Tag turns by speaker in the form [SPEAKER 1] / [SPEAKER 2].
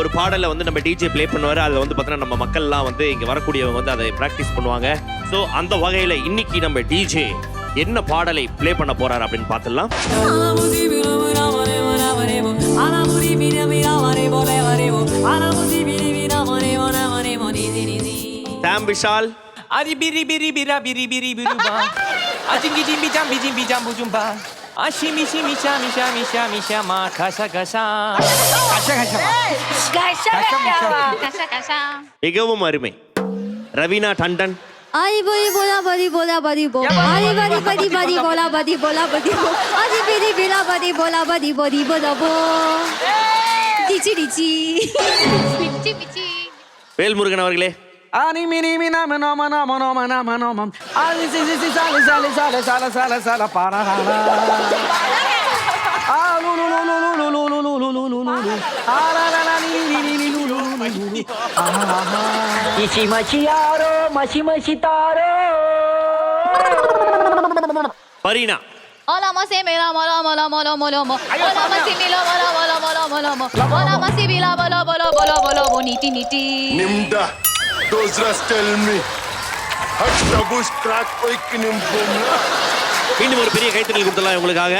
[SPEAKER 1] ஒரு பாடலை வந்து நம்ம டிஜே ப்ளே பண்ணுவாரு. அதுல வந்து பார்த்தீங்கன்னா நம்ம மக்கள்லாம் வந்து இங்க வரக்கூடியவங்க வந்து அதை பிராக்டிஸ் பண்ணுவாங்க. ஸோ அந்த வகையில இன்னைக்கு நம்ம டிஜே என்ன பாடலை ப்ளே பண்ண போறாரு அப்படின்னு பார்த்துடலாம். சாம் விஷால்
[SPEAKER 2] 아리 비리비리비라 비리비리비루바 아징기징비잠비징비잠부줌바 아시미시미샤미샤미샤미샤마 가샤가샤
[SPEAKER 1] மிகவும் அருமை. ரவீனா டண்டன்
[SPEAKER 3] आई बोली बोला बड़ी बोला बड़ी बो आई बड़ी बड़ी बड़ी बोला बड़ी बो आई बिरी बिरा बड़ी बोला बड़ी बड़ी बोला बो डिची डिची
[SPEAKER 4] பிச்சி பிச்சி
[SPEAKER 1] வேல்முருகன் அவர்களே.
[SPEAKER 2] 아니 미니미나 머너머너머너머너머너머 아니 시시시살살살살살살살살살 빠라라라 아루루루루루루루루루루루루루 아라라라니니니니루루루루
[SPEAKER 5] 이시마시야로 마시마시타로
[SPEAKER 1] Fareena
[SPEAKER 4] Hola masi mila mola mola mola mola mo Hola masi mila mola mola mola mola mo Hola masi mila mola mola mola mola mo niti niti
[SPEAKER 6] Nimda, those rats tell me. Hut the bush crack quick in him.
[SPEAKER 1] இன்னும் ஒரு பெரிய கைத்தறல் கொடுத்தலாம் உங்களுக்காக.